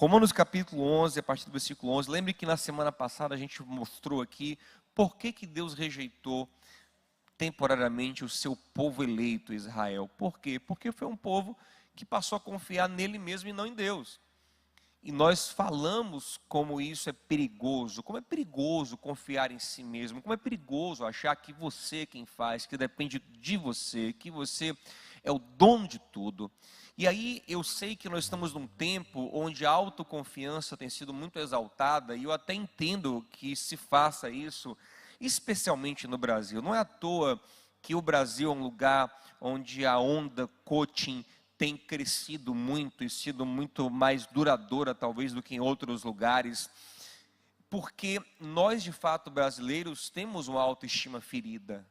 Romanos capítulo 11, a partir do versículo 11. Lembre que na semana passada a gente mostrou aqui por que Deus rejeitou temporariamente o seu povo eleito, Israel. Por quê? Porque foi um povo que passou a confiar nele mesmo e não em Deus. E nós falamos como isso é perigoso, como é perigoso confiar em si mesmo, como é perigoso achar que você é quem faz, que depende de você, que você é o dono de tudo. E aí eu sei que nós estamos num tempo onde a autoconfiança tem sido muito exaltada, e eu até entendo que se faça isso, especialmente no Brasil. Não é à toa que o Brasil é um lugar onde a onda coaching tem crescido muito e sido muito mais duradoura, talvez, do que em outros lugares, porque nós, de fato, brasileiros, temos uma autoestima ferida.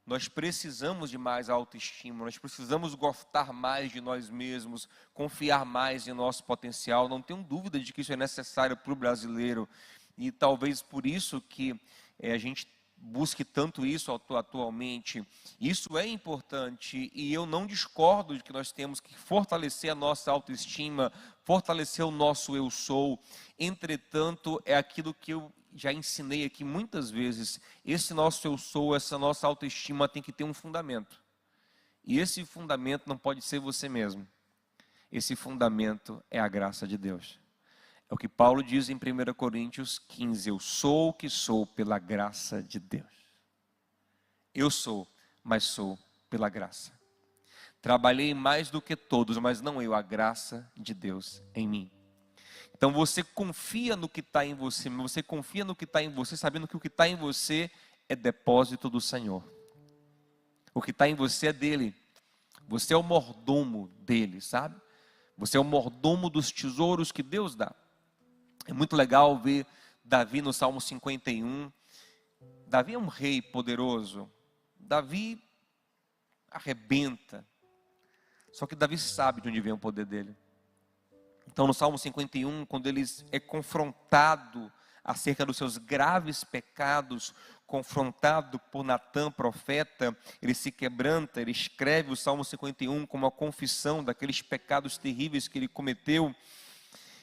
Nós precisamos de mais autoestima, nós precisamos gostar mais de nós mesmos, confiar mais em nosso potencial. Não tenho dúvida de que isso é necessário para o brasileiro, e talvez por isso que a gente busque tanto isso atualmente. Isso é importante, e eu não discordo de que nós temos que fortalecer a nossa autoestima, fortalecer o nosso eu sou. Entretanto, é aquilo que eu já ensinei aqui muitas vezes: esse nosso eu sou, essa nossa autoestima tem que ter um fundamento, e esse fundamento não pode ser você mesmo. Esse fundamento é a graça de Deus. É o que Paulo diz em 1 Coríntios 15, eu sou o que sou pela graça de Deus. Eu sou, mas sou pela graça. Trabalhei mais do que todos, mas não eu, a graça de Deus em mim. Então você confia no que está em você, mas você confia no que está em você, sabendo que o que está em você é depósito do Senhor. O que está em você é dele. Você é o mordomo dele, sabe? Você é o mordomo dos tesouros que Deus dá. É muito legal ver Davi no Salmo 51. Davi é um rei poderoso. Davi arrebenta. Só que Davi sabe de onde vem o poder dele. Então no Salmo 51, quando ele é confrontado acerca dos seus graves pecados, confrontado por Natã, profeta, ele se quebranta, ele escreve o Salmo 51 como uma confissão daqueles pecados terríveis que ele cometeu.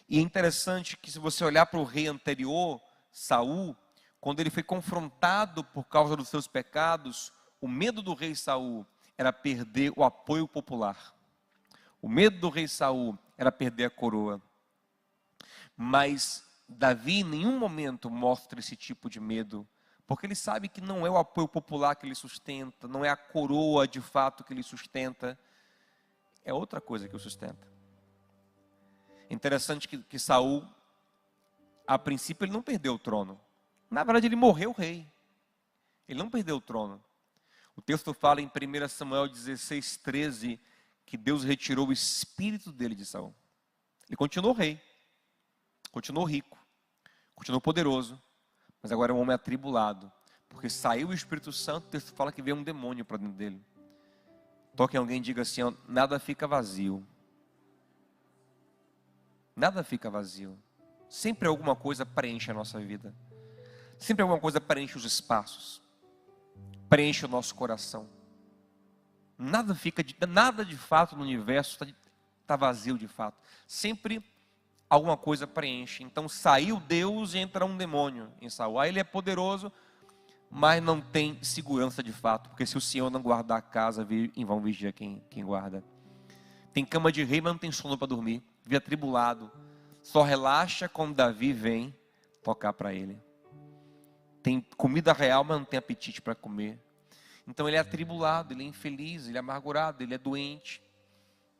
E é interessante que, se você olhar para o rei anterior, Saul, quando ele foi confrontado por causa dos seus pecados, o medo do rei Saul era perder o apoio popular. O medo do rei Saul era perder a coroa. Mas Davi em nenhum momento mostra esse tipo de medo, porque ele sabe que não é o apoio popular que ele sustenta, não é a coroa de fato que ele sustenta, é outra coisa que o sustenta. Interessante que Saul, a princípio, ele não perdeu o trono. Na verdade, ele morreu rei. Ele não perdeu o trono. O texto fala em 1 Samuel 16, 13, que Deus retirou o espírito dele de Saul. Ele continuou rei, continuou rico, continuou poderoso, mas agora é um homem atribulado, porque saiu o Espírito Santo. O texto fala que veio um demônio para dentro dele. Toque em alguém e diga assim: ó, nada fica vazio. Nada fica vazio. Sempre alguma coisa preenche a nossa vida. Sempre alguma coisa preenche os espaços. Preenche o nosso coração. Nada de fato no universo está vazio de fato. Sempre alguma coisa preenche. Então saiu Deus e entra um demônio em Saul. Aí ele é poderoso, mas não tem segurança de fato. Porque se o Senhor não guardar a casa, em vão vigia quem guarda. Tem cama de rei, mas não tem sono para dormir. Vive atribulado. Só relaxa quando Davi vem tocar para ele. Tem comida real, mas não tem apetite para comer. Então ele é atribulado, ele é infeliz, ele é amargurado, ele é doente.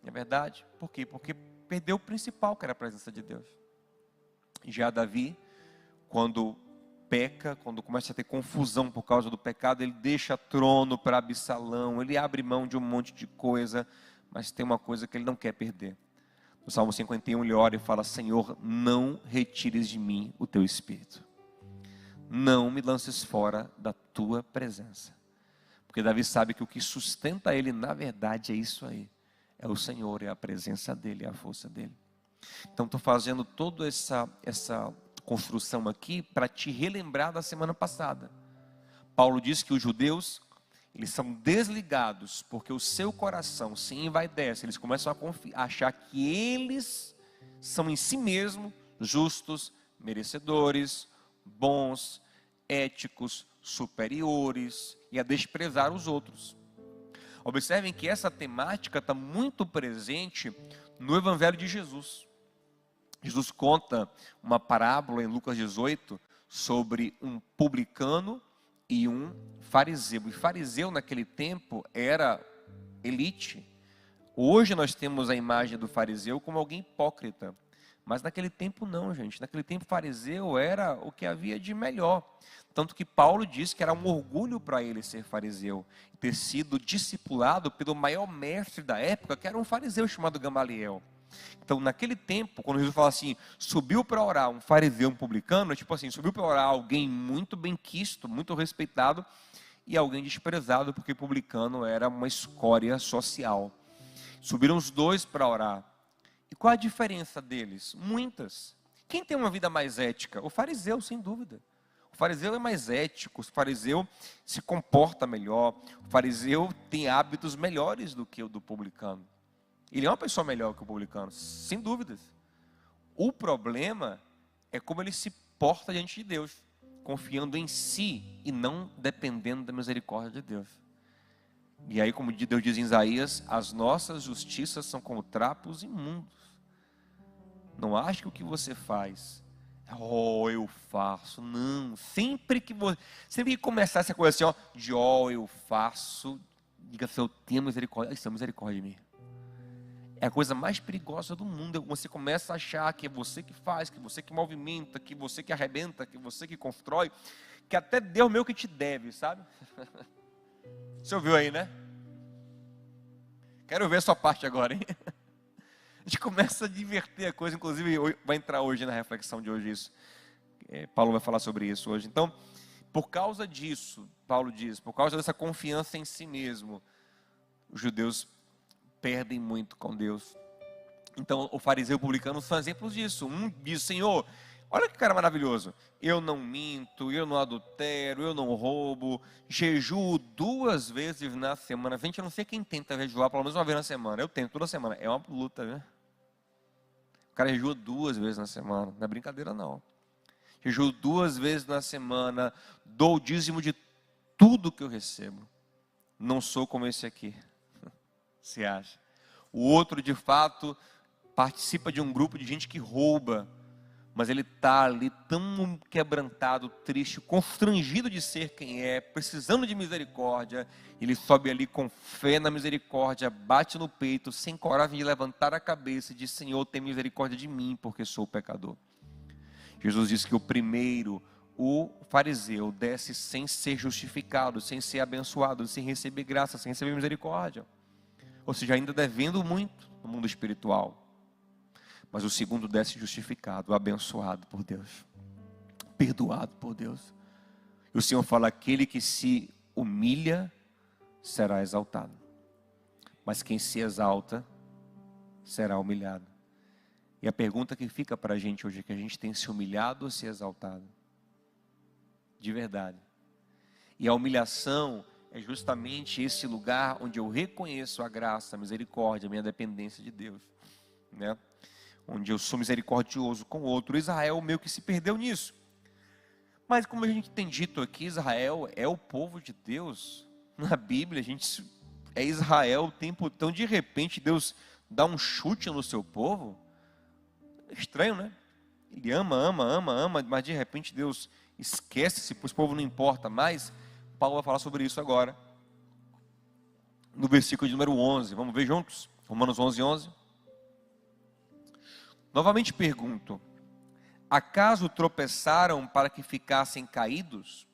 Não é verdade? Por quê? Porque perdeu o principal, que era a presença de Deus. Já Davi, quando peca, quando começa a ter confusão por causa do pecado, ele deixa trono para Absalão, ele abre mão de um monte de coisa, mas tem uma coisa que ele não quer perder. No Salmo 51 ele ora e fala: Senhor, não retires de mim o teu espírito. Não me lances fora da tua presença. Porque Davi sabe que o que sustenta ele, na verdade, é isso aí. É o Senhor, é a presença dele, é a força dele. Então estou fazendo toda essa construção aqui para te relembrar da semana passada. Paulo diz que os judeus, eles são desligados porque o seu coração se envaidece. Eles começam a achar que eles são em si mesmos justos, merecedores, bons, éticos, superiores e a desprezar os outros. Observem que essa temática está muito presente no Evangelho de Jesus. Jesus conta uma parábola em Lucas 18 sobre um publicano e um fariseu. E fariseu naquele tempo era elite. Hoje nós temos a imagem do fariseu como alguém hipócrita. Mas naquele tempo não, gente. Naquele tempo fariseu era o que havia de melhor. Tanto que Paulo diz que era um orgulho para ele ser fariseu. Ter sido discipulado pelo maior mestre da época, que era um fariseu chamado Gamaliel. Então, naquele tempo, quando Jesus fala assim, subiu para orar um fariseu, um publicano, é tipo assim, subiu para orar alguém muito bem quisto, muito respeitado, e alguém desprezado, porque publicano era uma escória social. Subiram os dois para orar. E qual a diferença deles? Muitas. Quem tem uma vida mais ética? O fariseu, sem dúvida. O fariseu é mais ético, o fariseu se comporta melhor, o fariseu tem hábitos melhores do que o do publicano. Ele é uma pessoa melhor que o publicano, sem dúvidas. O problema é como ele se porta diante de Deus, confiando em si e não dependendo da misericórdia de Deus. E aí, como Deus diz em Isaías, as nossas justiças são como trapos imundos. Não ache que o que você faz, eu faço. Não, sempre que começar essa coisa assim, de eu faço, diga assim, eu tenho misericórdia. Isso é misericórdia de mim. É a coisa mais perigosa do mundo. Você começa a achar que é você que faz, que você que movimenta, que você que arrebenta, que você que constrói, que até Deus meio que te deve, sabe? Você ouviu aí, né? Quero ver a sua parte agora, hein? A gente começa a diverter a coisa, inclusive vai entrar hoje na reflexão de hoje isso. Paulo vai falar sobre isso hoje. Então, por causa disso, Paulo diz, por causa dessa confiança em si mesmo, os judeus perdem muito com Deus. Então, o fariseu e o publicano são exemplos disso. Um diz, Senhor, olha que cara maravilhoso. Eu não minto, eu não adultero, eu não roubo, jejuo 2 vezes na semana. Gente, eu não sei quem tenta jejuar pelo menos uma vez na semana. Eu tento toda semana. É uma luta, né? O cara jejua 2 vezes na semana. Não é brincadeira, não. Jejuo 2 vezes na semana. Dou o dízimo de tudo que eu recebo. Não sou como esse aqui. Você acha? O outro, de fato, participa de um grupo de gente que rouba, mas ele está ali tão quebrantado, triste, constrangido de ser quem é, precisando de misericórdia. Ele sobe ali com fé na misericórdia, bate no peito, sem coragem de levantar a cabeça e diz, Senhor, tem misericórdia de mim, porque sou pecador. Jesus disse que o primeiro, o fariseu, desce sem ser justificado, sem ser abençoado, sem receber graça, sem receber misericórdia. Ou seja, ainda devendo muito no mundo espiritual. Mas o segundo desce justificado, abençoado por Deus, perdoado por Deus. E o Senhor fala, aquele que se humilha será exaltado, mas quem se exalta será humilhado. E a pergunta que fica para a gente hoje é que a gente tem se humilhado ou se exaltado? De verdade. E a humilhação é justamente esse lugar onde eu reconheço a graça, a misericórdia, a minha dependência de Deus, né? Onde eu sou misericordioso com o outro. Israel meio que se perdeu nisso. Mas como a gente tem dito aqui, Israel é o povo de Deus. Na Bíblia, é Israel o tempo. Então, de repente, Deus dá um chute no seu povo. É estranho, né? Ele ama, mas de repente Deus esquece-se, pois o povo não importa mais. Paulo vai falar sobre isso agora, no versículo de número 11. Vamos ver juntos? Romanos 11, 11. Novamente pergunto, acaso tropeçaram para que ficassem caídos?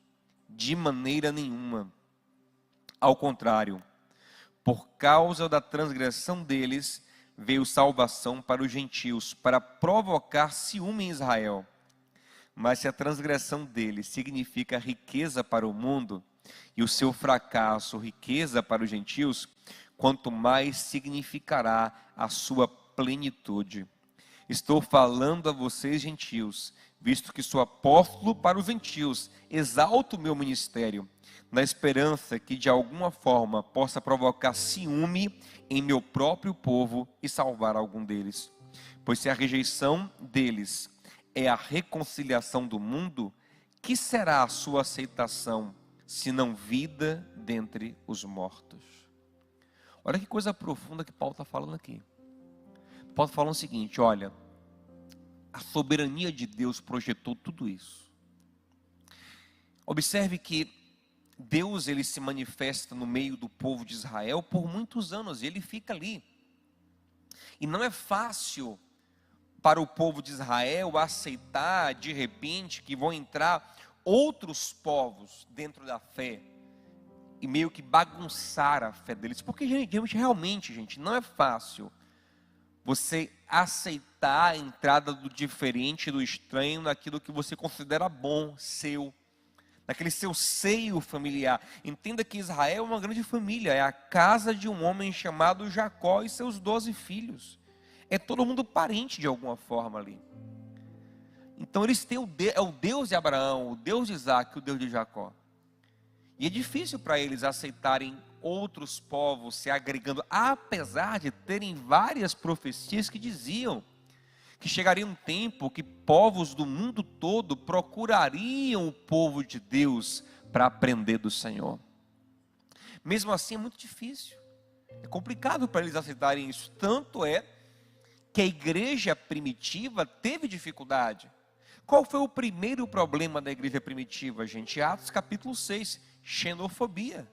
De maneira nenhuma. Ao contrário, por causa da transgressão deles, veio salvação para os gentios, para provocar ciúme em Israel. Mas se a transgressão deles significa riqueza para o mundo, e o seu fracasso, riqueza para os gentios, quanto mais significará a sua plenitude. Estou falando a vocês, gentios, visto que sou apóstolo para os gentios, exalto o meu ministério, na esperança que de alguma forma possa provocar ciúme em meu próprio povo e salvar algum deles. Pois se a rejeição deles é a reconciliação do mundo, que será a sua aceitação, senão vida dentre os mortos? Olha que coisa profunda que Paulo está falando aqui. Paulo está falando o seguinte, olha, a soberania de Deus projetou tudo isso. Observe que Deus, ele se manifesta no meio do povo de Israel por muitos anos, e ele fica ali. E não é fácil para o povo de Israel aceitar de repente que vão entrar outros povos dentro da fé e meio que bagunçar a fé deles, porque realmente, gente, não é fácil você aceitar a entrada do diferente, do estranho, naquilo que você considera bom, seu, naquele seu seio familiar. Entenda que Israel é uma grande família, é a casa de um homem chamado Jacó e seus 12 filhos. É todo mundo parente de alguma forma ali. Então eles têm o Deus de Abraão, o Deus de Isaac, o Deus de Jacó. E é difícil para eles aceitarem outros povos se agregando, apesar de terem várias profecias que diziam que chegaria um tempo que povos do mundo todo procurariam o povo de Deus para aprender do Senhor. Mesmo assim é muito difícil, é complicado para eles aceitarem isso. Tanto é que a igreja primitiva teve dificuldade. Qual foi o primeiro problema da igreja primitiva, gente? Atos capítulo 6, xenofobia.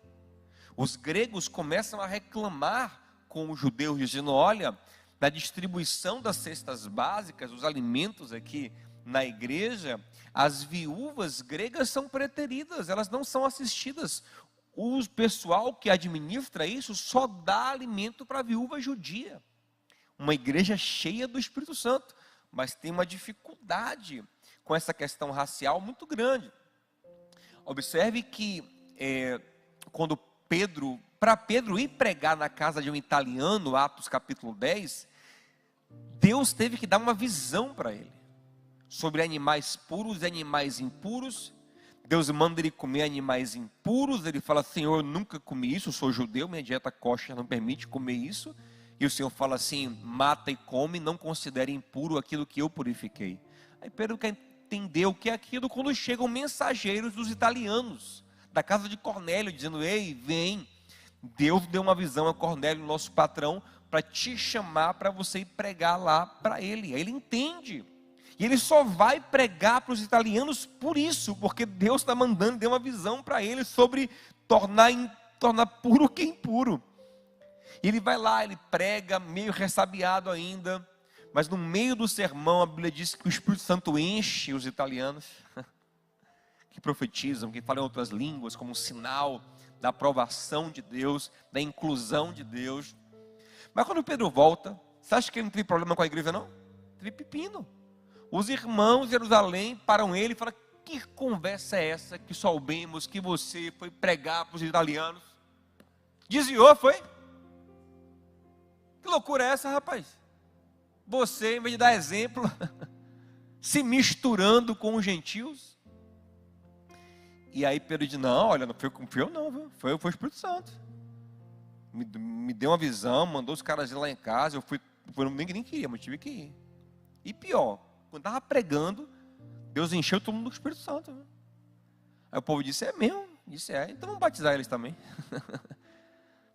Os gregos começam a reclamar com os judeus, dizendo, olha, da distribuição das cestas básicas, os alimentos aqui na igreja, as viúvas gregas são preteridas, elas não são assistidas. O pessoal que administra isso só dá alimento para a viúva judia. Uma igreja cheia do Espírito Santo, mas tem uma dificuldade com essa questão racial muito grande. Observe que quando para Pedro ir pregar na casa de um italiano, Atos capítulo 10, Deus teve que dar uma visão para ele, sobre animais puros e animais impuros. Deus manda ele comer animais impuros, ele fala, Senhor, eu nunca comi isso, eu sou judeu, minha dieta kosher não permite comer isso. E o Senhor fala assim, mata e come, não considere impuro aquilo que eu purifiquei. Aí Pedro quer entender o que é aquilo quando chegam mensageiros dos italianos, da casa de Cornélio, dizendo, ei, vem, Deus deu uma visão a Cornélio, nosso patrão, para te chamar para você ir pregar lá para ele. Aí ele entende. E ele só vai pregar para os italianos por isso, porque Deus está mandando, deu uma visão para ele sobre tornar puro o que é impuro. E ele vai lá, ele prega, meio ressabiado ainda, mas no meio do sermão a Bíblia diz que o Espírito Santo enche os italianos, que profetizam, que falam outras línguas, como um sinal da aprovação de Deus, da inclusão de Deus. Mas quando Pedro volta, você acha que ele não teve problema com a igreja, não? Teve pepino. Os irmãos de Jerusalém param ele e falam, que conversa é essa que soubemos que você foi pregar para os italianos? Desviou, foi? Que loucura é essa, rapaz? Você, em vez de dar exemplo, se misturando com os gentios. E aí Pedro diz, não, olha, não foi eu não, viu? Foi o Espírito Santo. Me deu uma visão, mandou os caras ir lá em casa, eu fui nem queria, mas tive que ir. E pior, quando estava pregando, Deus encheu todo mundo do Espírito Santo. Viu? Aí o povo disse, é mesmo? Disse, então vamos batizar eles também.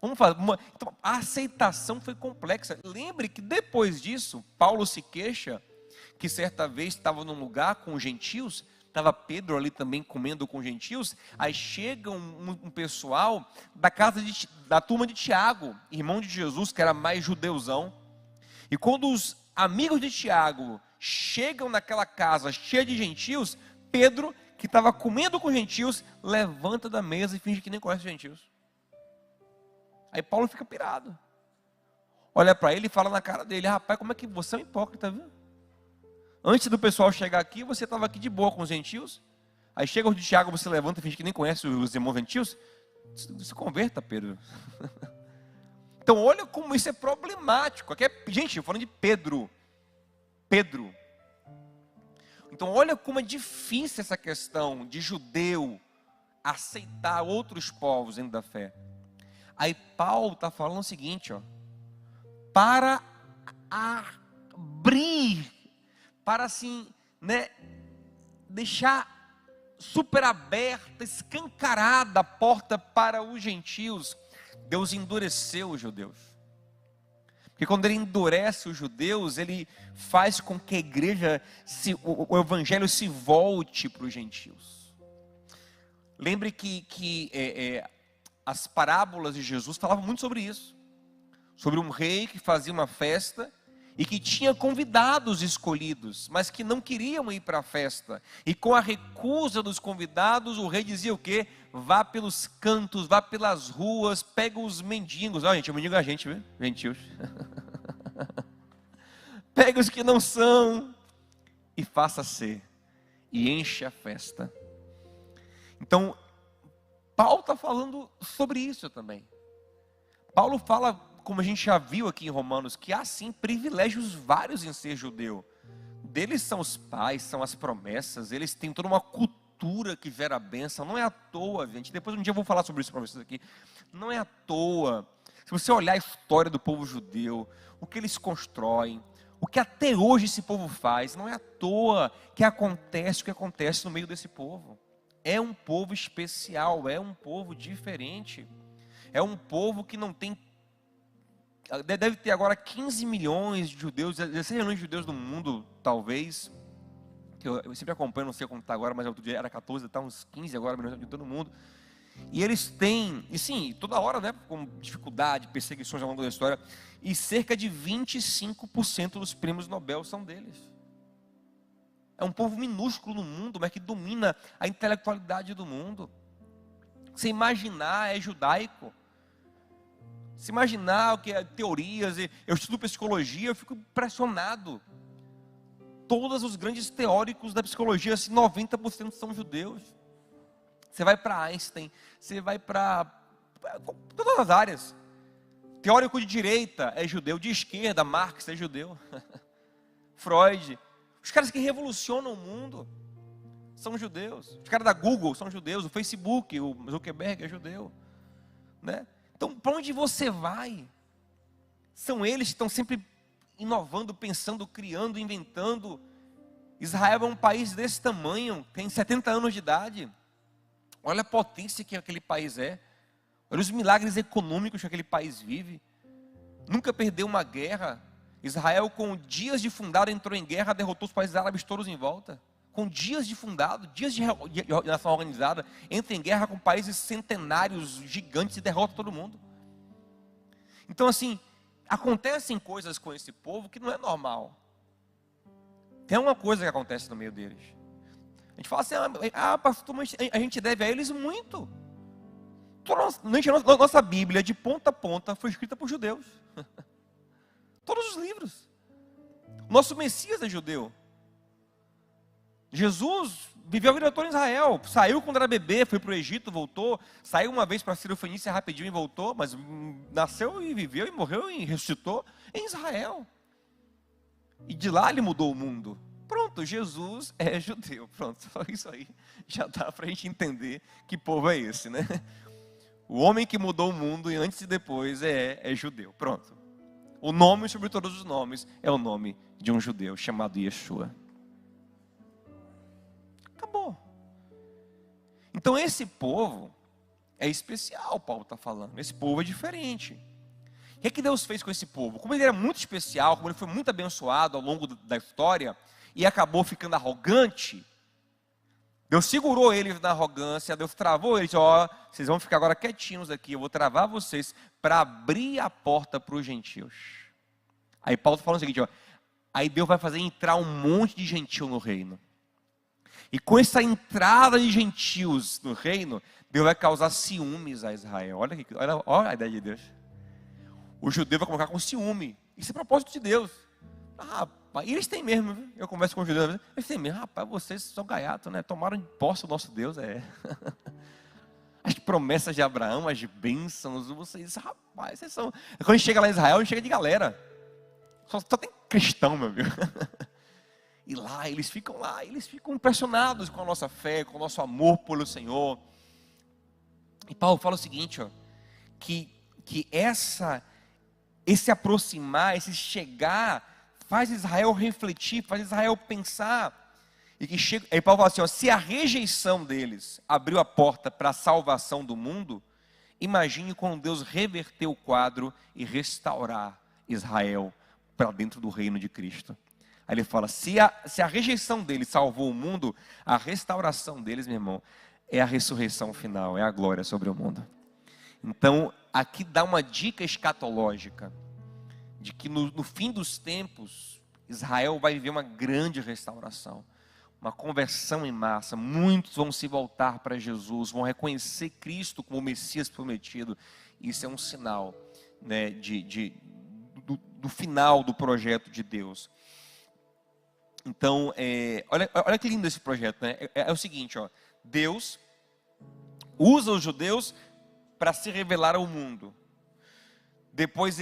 Vamos fazer então, a aceitação foi complexa. Lembre que depois disso, Paulo se queixa que certa vez estava num lugar com os gentios, estava Pedro ali também comendo com os gentios, aí chega um pessoal da turma de Tiago, irmão de Jesus, que era mais judeuzão, e quando os amigos de Tiago chegam naquela casa cheia de gentios, Pedro, que estava comendo com os gentios, levanta da mesa e finge que nem conhece os gentios. Aí Paulo fica pirado. Olha para ele e fala na cara dele, rapaz, como é que você é um hipócrita, viu? Antes do pessoal chegar aqui, você estava aqui de boa com os gentios. Aí chega o de Tiago, você levanta e finge que nem conhece os irmãos gentios. Se converta, Pedro. Então olha como isso é problemático. Aqui gente, eu falando de Pedro. Então olha como é difícil essa questão de judeu aceitar outros povos dentro da fé. Aí Paulo está falando o seguinte, para abrir, para assim, né, deixar super aberta, escancarada a porta para os gentios, Deus endureceu os judeus. Porque quando ele endurece os judeus, ele faz com que a igreja, o evangelho se volte para os gentios. Lembre que as parábolas de Jesus falavam muito sobre isso. Sobre um rei que fazia uma festa e que tinha convidados escolhidos, mas que não queriam ir para a festa. E com a recusa dos convidados, o rei dizia o quê? Vá pelos cantos, vá pelas ruas, pega os mendigos. Gente, o mendigo é a gente, viu? Gentios. Pega os que não são e faça ser. E enche a festa. Então, Paulo está falando sobre isso também. Paulo fala, como a gente já viu aqui em Romanos, que há sim privilégios vários em ser judeu. Deles são os pais, são as promessas, eles têm toda uma cultura que gera bênção. Não é à toa, gente. Depois um dia eu vou falar sobre isso para vocês aqui. Não é à toa. Se você olhar a história do povo judeu, o que eles constroem, o que até hoje esse povo faz, não é à toa que acontece o que acontece no meio desse povo. É um povo especial, é um povo diferente. É um povo que não tem... Deve ter agora 15 milhões de judeus, 16 milhões de judeus no mundo, talvez. Eu sempre acompanho, não sei como está agora, mas outro dia era 14, está uns 15 agora, milhões de todo mundo. E eles têm, e sim, toda hora, né, com dificuldade, perseguições ao longo da história, e cerca de 25% dos prêmios Nobel são deles. É um povo minúsculo no mundo, mas que domina a intelectualidade do mundo. Se imaginar, é judaico. Se imaginar o que é teorias, eu estudo psicologia, eu fico impressionado. Todos os grandes teóricos da psicologia, assim, 90% são judeus. Você vai para Einstein, você vai para todas as áreas. Teórico de direita é judeu, de esquerda, Marx é judeu. Freud. Os caras que revolucionam o mundo são judeus. Os caras da Google são judeus. O Facebook, o Zuckerberg é judeu. Né? Então, para onde você vai? São eles que estão sempre inovando, pensando, criando, inventando. Israel é um país desse tamanho, tem 70 anos de idade. Olha a potência que aquele país é. Olha os milagres econômicos que aquele país vive. Nunca perdeu uma guerra. Israel, com dias de fundado, entrou em guerra, derrotou os países árabes todos em volta. Com dias de fundado, dias de nação organizada, entra em guerra com países centenários, gigantes, e derrota todo mundo. Então, assim, acontecem coisas com esse povo que não é normal. Tem uma coisa que acontece no meio deles. A gente fala assim, pastor, mas a gente deve a eles muito. Nossa Bíblia, de ponta a ponta, foi escrita por judeus. Todos os livros. Nosso Messias é judeu. Jesus viveu a vida toda em Israel. Saiu quando era bebê, foi para o Egito, voltou. Saiu uma vez para a Sírio-Fenícia rapidinho e voltou. Mas nasceu e viveu e morreu e ressuscitou em Israel. E de lá ele mudou o mundo. Pronto, Jesus é judeu. Pronto, só isso aí já dá para a gente entender que povo é esse, né? O homem que mudou o mundo e antes e depois é judeu. Pronto. O nome sobre todos os nomes é o nome de um judeu chamado Yeshua. Acabou. Então esse povo é especial, Paulo está falando. Esse povo é diferente. O que é que Deus fez com esse povo? Como ele era muito especial, como ele foi muito abençoado ao longo da história e acabou ficando arrogante, Deus segurou eles na arrogância, Deus travou eles, vocês vão ficar agora quietinhos aqui, eu vou travar vocês para abrir a porta para os gentios. Aí Paulo está falando o seguinte, aí Deus vai fazer entrar um monte de gentio no reino. E com essa entrada de gentios no reino, Deus vai causar ciúmes a Israel. Olha a ideia de Deus. O judeu vai colocar com ciúme. Isso é propósito de Deus. Rapaz, eles têm mesmo, viu? Eu converso com os judeus, eles têm mesmo. Rapaz, vocês são gaiatos, né? Tomaram de posse do nosso Deus, As promessas de Abraão, as bênçãos, vocês, rapaz, vocês são... Quando a gente chega lá em Israel, a gente chega de galera. Só tem cristão, meu amigo. E lá, eles ficam impressionados com a nossa fé, com o nosso amor pelo Senhor. E Paulo fala o seguinte, que esse aproximar, esse chegar, faz Israel refletir, faz Israel pensar. E que chega, aí Paulo fala assim, ó, se a rejeição deles abriu a porta para a salvação do mundo, imagine quando Deus reverter o quadro e restaurar Israel para dentro do reino de Cristo. Aí ele fala, se a rejeição deles salvou o mundo, a restauração deles, meu irmão, é a ressurreição final, é a glória sobre o mundo. Então, aqui dá uma dica escatológica, de que no fim dos tempos, Israel vai viver uma grande restauração. Uma conversão em massa, muitos vão se voltar para Jesus, vão reconhecer Cristo como o Messias prometido. Isso é um sinal, né, do final do projeto de Deus. Então, olha que lindo esse projeto, né? É o seguinte, ó, Deus usa os judeus para se revelar ao mundo. Depois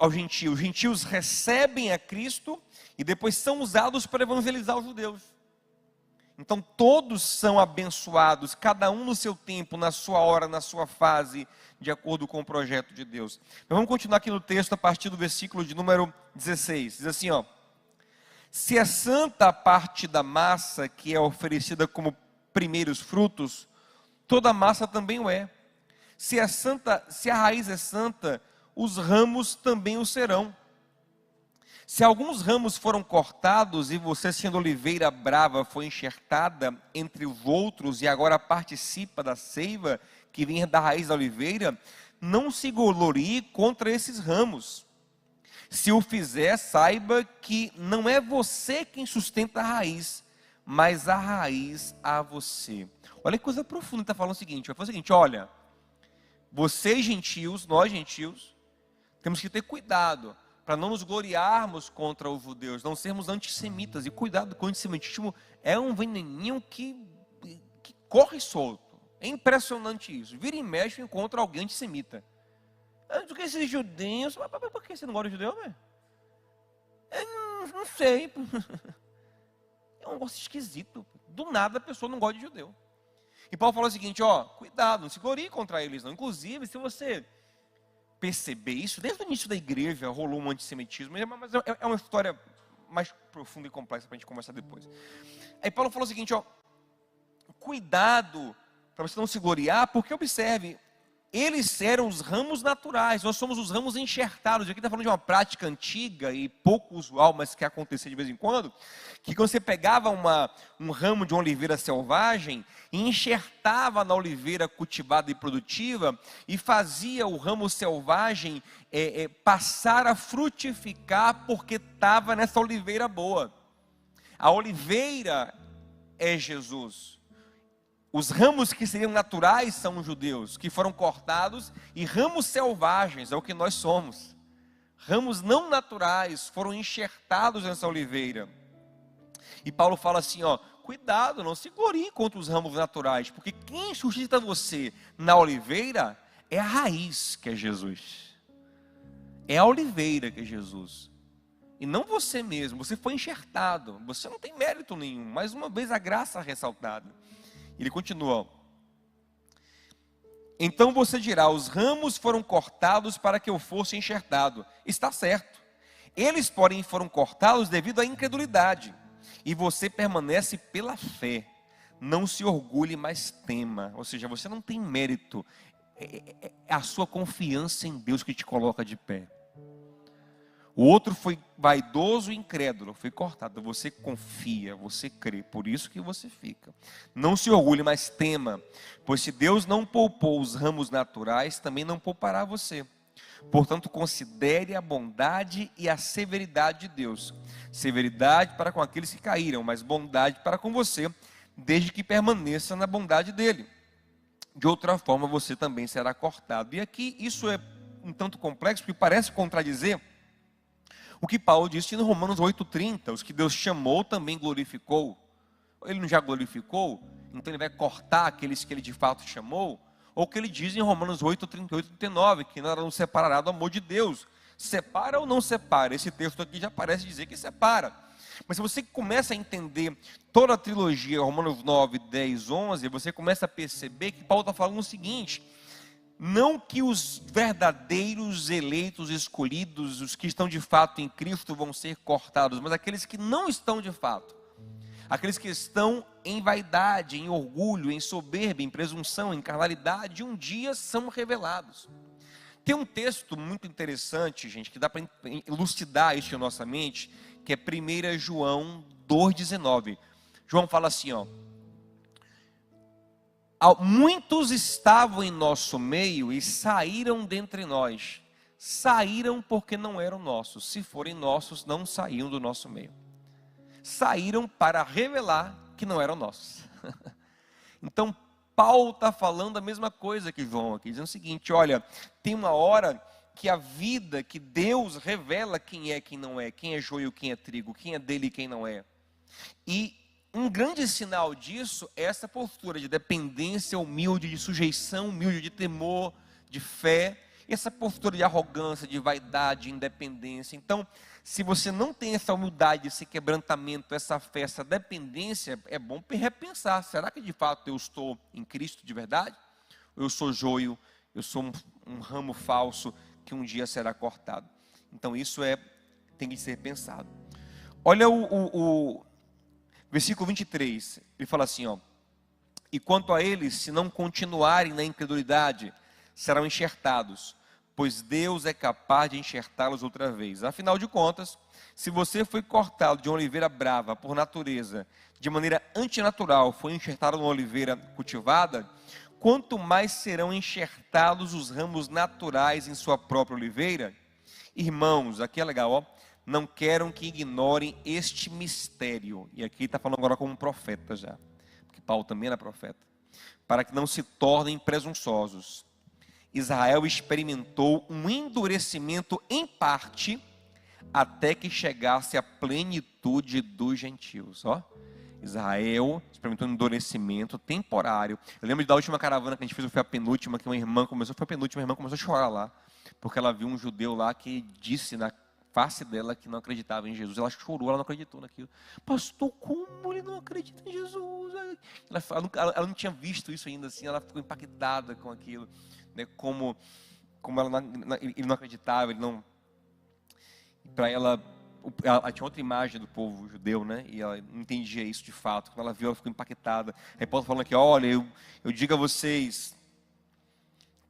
aos gentios. Os gentios recebem a Cristo e depois são usados para evangelizar os judeus. Então todos são abençoados, cada um no seu tempo, na sua hora, na sua fase, de acordo com o projeto de Deus. Mas vamos continuar aqui no texto a partir do versículo de número 16. Diz assim, ó: se é santa a parte da massa que é oferecida como primeiros frutos, toda a massa também o é. Se a raiz é santa, os ramos também o serão. Se alguns ramos foram cortados e você, sendo oliveira brava, foi enxertada entre os outros e agora participa da seiva que vem da raiz da oliveira, não se glorie contra esses ramos. Se o fizer, saiba que não é você quem sustenta a raiz, mas a raiz a você. Olha que coisa profunda, está falando o seguinte, vai falar o seguinte, olha, vocês gentios, nós gentios, temos que ter cuidado para não nos gloriarmos contra os judeus, não sermos antissemitas. E cuidado com o antissemitismo, é um veneninho que corre solto. É impressionante isso. Vira e mexe, encontra alguém antissemita. Do que esses judeus? Por que você não gosta de judeu, velho? Não sei. É um negócio esquisito. Do nada a pessoa não gosta de judeu. E Paulo fala o seguinte, ó, cuidado, não se glorie contra eles não. Inclusive, se você perceber isso, desde o início da igreja rolou um antissemitismo, mas é uma história mais profunda e complexa para a gente conversar depois. Aí Paulo falou o seguinte, ó, cuidado para você não se gloriar, porque observe, eles eram os ramos naturais, nós somos os ramos enxertados. Aqui está falando de uma prática antiga e pouco usual, mas que acontecia de vez em quando, que quando você pegava um ramo de uma oliveira selvagem e enxertava na oliveira cultivada e produtiva e fazia o ramo selvagem passar a frutificar porque estava nessa oliveira boa. A oliveira é Jesus. Os ramos que seriam naturais são os judeus, que foram cortados, e ramos selvagens é o que nós somos. Ramos não naturais foram enxertados nessa oliveira. E Paulo fala assim, ó, cuidado, não se glorie contra os ramos naturais, porque quem sustenta você na oliveira é a raiz, que é Jesus. É a oliveira que é Jesus. E não você mesmo, você foi enxertado, você não tem mérito nenhum. Mais uma vez a graça ressaltada. Ele continua, então você dirá, os ramos foram cortados para que eu fosse enxertado. Está certo. Eles, porém, foram cortados devido à incredulidade. E você permanece pela fé. Não se orgulhe, mas tema. Ou seja, você não tem mérito. É a sua confiança em Deus que te coloca de pé. O outro foi vaidoso e incrédulo, foi cortado. Você confia, você crê, por isso que você fica. Não se orgulhe, mas tema, pois se Deus não poupou os ramos naturais, também não poupará você. Portanto, considere a bondade e a severidade de Deus. Severidade para com aqueles que caíram, mas bondade para com você, desde que permaneça na bondade dele. De outra forma, você também será cortado. E aqui isso é um tanto complexo, porque parece contradizer o que Paulo disse em Romanos 8,30, os que Deus chamou também glorificou. Ele não já glorificou? Então ele vai cortar aqueles que ele de fato chamou? Ou o que ele diz em Romanos 8,38 e 39, que nada nos separará do amor de Deus. Separa ou não separa? Esse texto aqui já parece dizer que separa. Mas se você começa a entender toda a trilogia, Romanos 9, 10, 11, você começa a perceber que Paulo está falando o seguinte, Não que os verdadeiros eleitos, escolhidos, os que estão de fato em Cristo vão ser cortados, mas aqueles que não estão de fato. Aqueles que estão em vaidade, em orgulho, em soberba, em presunção, em carnalidade, um dia são revelados. Tem um texto muito interessante, gente, que dá para elucidar isso em nossa mente, que é 1 João 2,19. João fala assim, ó. Muitos estavam em nosso meio e saíram dentre nós. Saíram porque não eram nossos. Se forem nossos, não saíam do nosso meio. Saíram para revelar que não eram nossos. Então, Paulo está falando a mesma coisa que João aqui, dizendo o seguinte, olha, tem uma hora que a vida, que Deus revela quem é, quem não é, quem é joio, quem é trigo, quem é dele e quem não é. E um grande sinal disso é essa postura de dependência humilde, de sujeição humilde, de temor, de fé, e essa postura de arrogância, de vaidade, de independência. Então, se você não tem essa humildade, esse quebrantamento, essa fé, essa dependência, é bom repensar. Será que de fato eu estou em Cristo de verdade? Ou eu sou joio, eu sou um ramo falso que um dia será cortado? Então isso tem que ser pensado. Olha o versículo 23, ele fala assim, ó. E quanto a eles, se não continuarem na incredulidade, serão enxertados, pois Deus é capaz de enxertá-los outra vez. Afinal de contas, se você foi cortado de uma oliveira brava por natureza, de maneira antinatural, foi enxertado numa oliveira cultivada, quanto mais serão enxertados os ramos naturais em sua própria oliveira? Irmãos, aqui é legal, ó. Não quero que ignorem este mistério. E aqui está falando agora como um profeta já, porque Paulo também era profeta. Para que não se tornem presunçosos. Israel experimentou um endurecimento em parte, até que chegasse a plenitude dos gentios. Ó, Israel experimentou um endurecimento temporário. Eu lembro da última caravana que a gente fez, foi a penúltima, que uma irmã começou a chorar lá, porque ela viu um judeu lá que disse na face dela que não acreditava em Jesus. Ela chorou, ela não acreditou naquilo. Pastor, como ele não acredita em Jesus? Ela não tinha visto isso ainda assim, ela ficou impactada com aquilo, né? Como ele não acreditava, ele não... Para ela tinha outra imagem do povo judeu, né? E ela não entendia isso de fato. Quando ela viu, ela ficou impactada. Aí Paulo falando aqui, olha, eu digo a vocês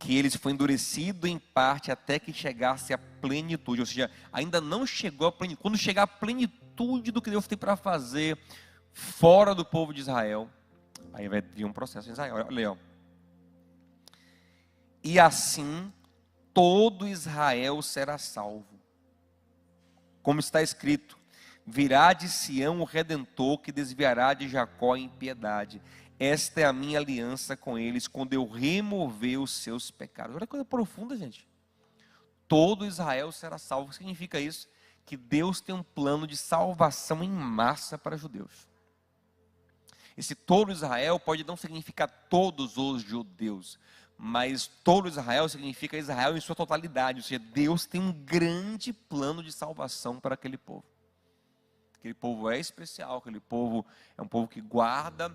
que eles foi endurecido em parte até que chegasse à plenitude, ou seja, ainda não chegou à plenitude. Quando chegar à plenitude do que Deus tem para fazer fora do povo de Israel, aí vai vir um processo em Israel. Olha aí, ó. E assim todo Israel será salvo. Como está escrito, virá de Sião o Redentor que desviará de Jacó a impiedade. Esta é a minha aliança com eles, quando eu remover os seus pecados. Olha que coisa profunda, gente. Todo Israel será salvo. O que significa isso? Que Deus tem um plano de salvação em massa para judeus. Esse todo Israel pode não significar todos os judeus, mas todo Israel significa Israel em sua totalidade. Ou seja, Deus tem um grande plano de salvação para aquele povo. Aquele povo é especial, aquele povo é um povo que guarda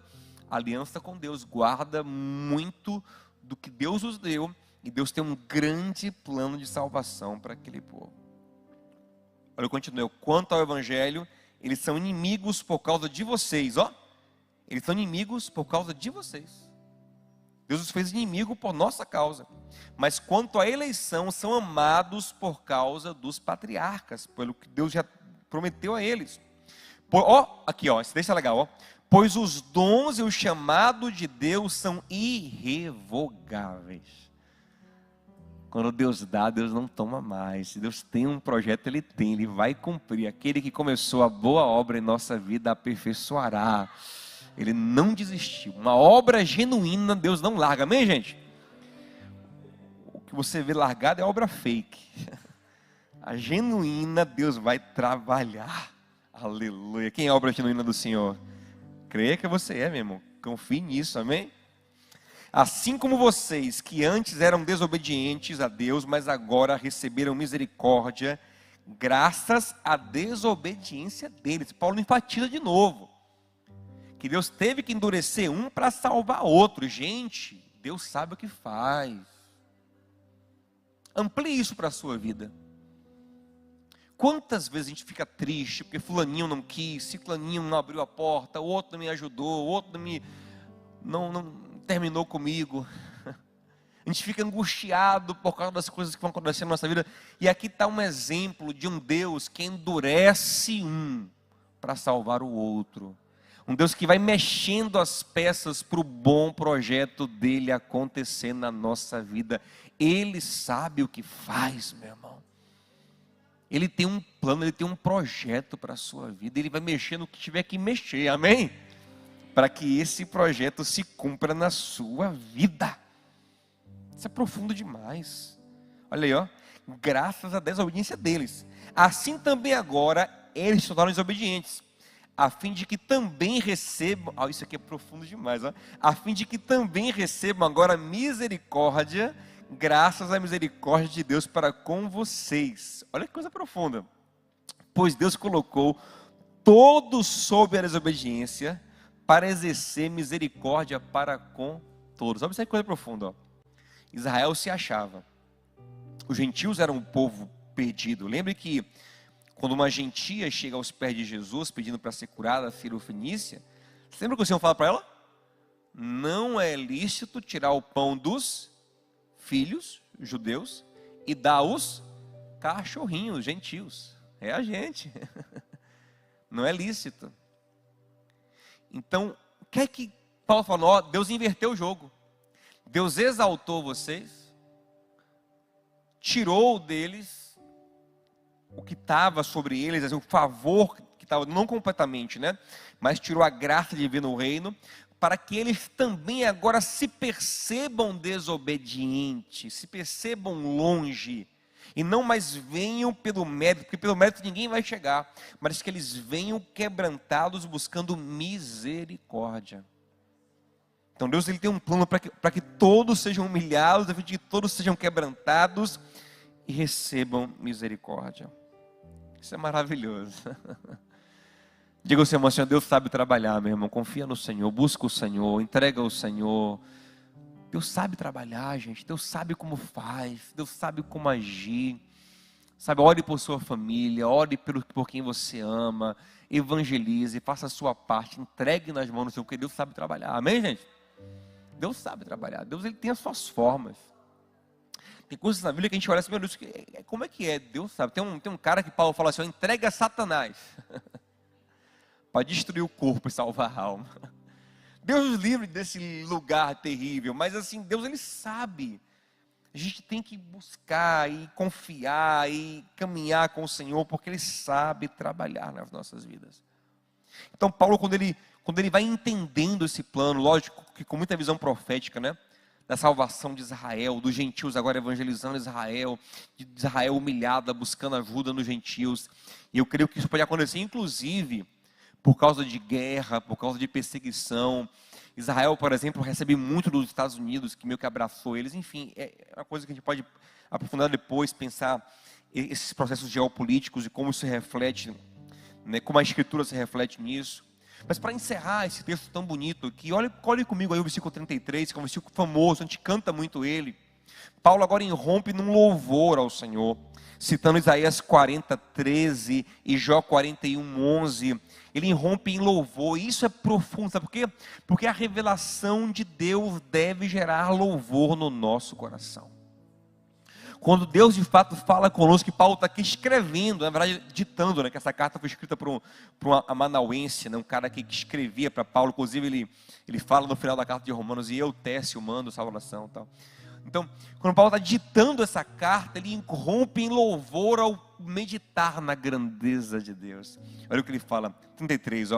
aliança com Deus, guarda muito do que Deus nos deu, e Deus tem um grande plano de salvação para aquele povo. Olha, eu continuo. Quanto ao Evangelho, eles são inimigos por causa de vocês, ó. Eles são inimigos por causa de vocês. Deus os fez inimigo por nossa causa. Mas quanto à eleição, são amados por causa dos patriarcas, pelo que Deus já prometeu a eles. Aqui, ó, esse deixa legal, ó. Pois os dons e o chamado de Deus são irrevogáveis. Quando Deus dá, Deus não toma mais. Se Deus tem um projeto, Ele tem, Ele vai cumprir. Aquele que começou a boa obra em nossa vida, aperfeiçoará. Ele não desistiu. Uma obra genuína, Deus não larga. Amém, gente? O que você vê largado é obra fake. A genuína, Deus vai trabalhar. Aleluia. Quem é a obra genuína do Senhor? Creia que você é, meu irmão. Confie nisso, amém? Assim como vocês, que antes eram desobedientes a Deus, mas agora receberam misericórdia, graças à desobediência deles. Paulo enfatiza de novo, que Deus teve que endurecer um para salvar outro. Gente, Deus sabe o que faz. Amplie isso para a sua vida. Quantas vezes a gente fica triste porque fulaninho não quis, ciclaninho não abriu a porta, o outro não me ajudou, o outro não terminou comigo. A gente fica angustiado por causa das coisas que vão acontecer na nossa vida. E aqui está um exemplo de um Deus que endurece um para salvar o outro. Um Deus que vai mexendo as peças para o bom projeto dele acontecer na nossa vida. Ele sabe o que faz, meu irmão. Ele tem um plano, ele tem um projeto para a sua vida. Ele vai mexer no que tiver que mexer, amém? Para que esse projeto se cumpra na sua vida. Isso é profundo demais. Olha aí, ó. Graças à desobediência deles. Assim também agora eles se tornaram desobedientes, a fim de que também recebam, isso aqui é profundo demais, ó, a fim de que também recebam agora misericórdia, graças à misericórdia de Deus para com vocês. Olha que coisa profunda. Pois Deus colocou todos sob a desobediência para exercer misericórdia para com todos. Olha essa coisa profunda, ó. Israel se achava. Os gentios eram um povo perdido. Lembre que quando uma gentia chega aos pés de Jesus pedindo para ser curada, a Cirofenícia, você lembra que o Senhor fala para ela? Não é lícito tirar o pão dos filhos judeus e dar aos cachorrinhos gentios. É a gente. Não é lícito. Então, o que é que Paulo falou? Ó, Deus inverteu o jogo. Deus exaltou vocês, tirou deles o que estava sobre eles, assim, o favor que estava, não completamente, né? Mas tirou a graça de viver no reino, para que eles também agora se percebam desobedientes, se percebam longe, e não mais venham pelo mérito, porque pelo mérito ninguém vai chegar, mas que eles venham quebrantados buscando misericórdia. Então Deus ele tem um plano para que todos sejam humilhados, a fim de que todos sejam quebrantados e recebam misericórdia. Isso é maravilhoso. Diga ao seu irmão, Senhor, Deus sabe trabalhar, meu irmão. Confia no Senhor, busca o Senhor, entrega ao Senhor. Deus sabe trabalhar, gente. Deus sabe como faz, Deus sabe como agir. Sabe, ore por sua família, ore por quem você ama, evangelize, faça a sua parte, entregue nas mãos do Senhor, porque Deus sabe trabalhar. Amém, gente? Deus sabe trabalhar. Deus ele tem as suas formas. Tem coisas na Bíblia que a gente olha assim, meu Deus, como é que é? Deus sabe. Tem um cara que Paulo fala assim, ó, entrega a Satanás para destruir o corpo e salvar a alma. Deus nos livre desse lugar terrível, mas assim, Deus ele sabe. A gente tem que buscar e confiar e caminhar com o Senhor, porque Ele sabe trabalhar nas nossas vidas. Então Paulo, quando ele vai entendendo esse plano, lógico que com muita visão profética, né? Da salvação de Israel, dos gentios agora evangelizando Israel, de Israel humilhada, buscando ajuda nos gentios. E eu creio que isso pode acontecer, inclusive, por causa de guerra, por causa de perseguição. Israel, por exemplo, recebe muito dos Estados Unidos, que meio que abraçou eles. Enfim, é uma coisa que a gente pode aprofundar depois, pensar esses processos geopolíticos e como isso se reflete, né, como a Escritura se reflete nisso. Mas para encerrar esse texto tão bonito aqui, olhe comigo aí o versículo 33, que é um versículo famoso, a gente canta muito ele. Paulo agora irrompe num louvor ao Senhor, citando Isaías 40, 13 e Jó 41, 11. Ele irrompe em louvor, e isso é profundo, sabe por quê? Porque a revelação de Deus deve gerar louvor no nosso coração. Quando Deus de fato fala conosco, que Paulo está aqui escrevendo, na verdade ditando, né, que essa carta foi escrita por um amanauense, né, um cara que escrevia para Paulo, inclusive ele fala no final da carta de Romanos, e eu, Técio, mando salvação e tal. Então, quando Paulo está ditando essa carta, ele irrompe em louvor ao meditar na grandeza de Deus. Olha o que ele fala, 33,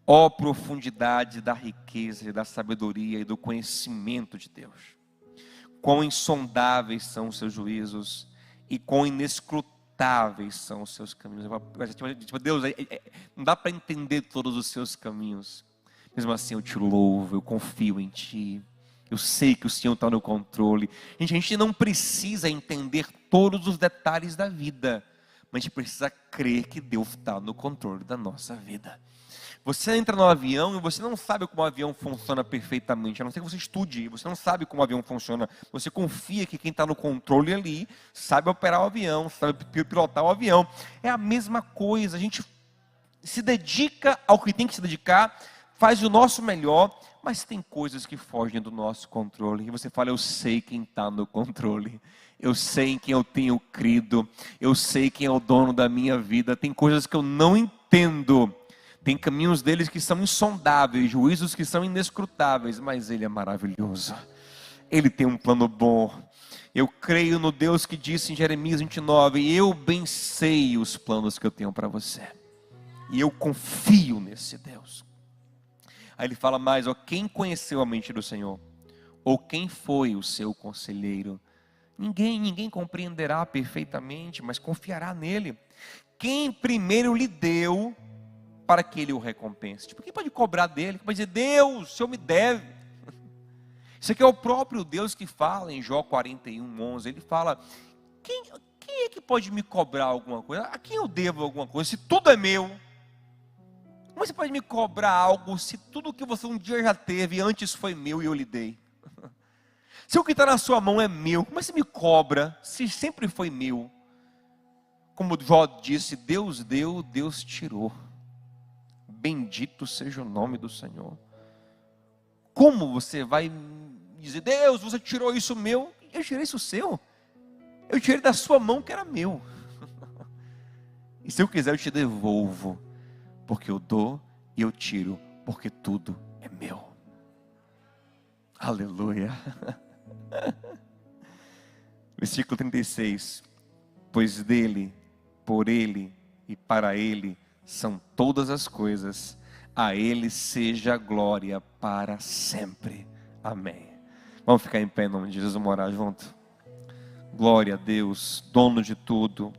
ó profundidade da riqueza e da sabedoria e do conhecimento de Deus. Quão insondáveis são os seus juízos e quão inescrutáveis são os seus caminhos. Tipo, Deus, não dá para entender todos os seus caminhos. Mesmo assim eu te louvo, eu confio em ti. Eu sei que o Senhor está no controle. A gente não precisa entender todos os detalhes da vida, mas a gente precisa crer que Deus está no controle da nossa vida. Você entra no avião e você não sabe como o avião funciona perfeitamente, a não ser que você estude, você não sabe como o avião funciona. Você confia que quem está no controle ali sabe operar o avião, sabe pilotar o avião. É a mesma coisa, a gente se dedica ao que tem que se dedicar, faz o nosso melhor, mas tem coisas que fogem do nosso controle. E você fala, eu sei quem está no controle. Eu sei em quem eu tenho crido. Eu sei quem é o dono da minha vida. Tem coisas que eu não entendo. Tem caminhos deles que são insondáveis, juízos que são inescrutáveis, mas Ele é maravilhoso. Ele tem um plano bom. Eu creio no Deus que disse em Jeremias 29, eu bem sei os planos que eu tenho para você. E eu confio nesse Deus. Aí ele fala mais, ó, quem conheceu a mente do Senhor? Ou quem foi o seu conselheiro? Ninguém compreenderá perfeitamente, mas confiará nele. Quem primeiro lhe deu para que ele o recompense? Tipo, quem pode cobrar dele? Quem pode dizer, Deus, o Senhor me deve. Isso aqui é o próprio Deus que fala em Jó 41:11. Ele fala, quem é que pode me cobrar alguma coisa? A quem eu devo alguma coisa? Se tudo é meu. Como você pode me cobrar algo se tudo que você um dia já teve antes foi meu e eu lhe dei? Se o que está na sua mão é meu, como você me cobra se sempre foi meu? Como Jó disse, Deus deu, Deus tirou. Bendito seja o nome do Senhor. Como você vai dizer, Deus, você tirou isso meu? Eu tirei isso seu. Eu tirei da sua mão que era meu. E se eu quiser eu te devolvo. Porque eu dou e eu tiro. Porque tudo é meu. Aleluia. Versículo 36. Pois dele, por ele e para ele são todas as coisas. A ele seja a glória para sempre. Amém. Vamos ficar em pé em nome de Jesus, vamos orar junto. Glória a Deus, dono de tudo,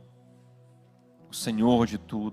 o Senhor de tudo.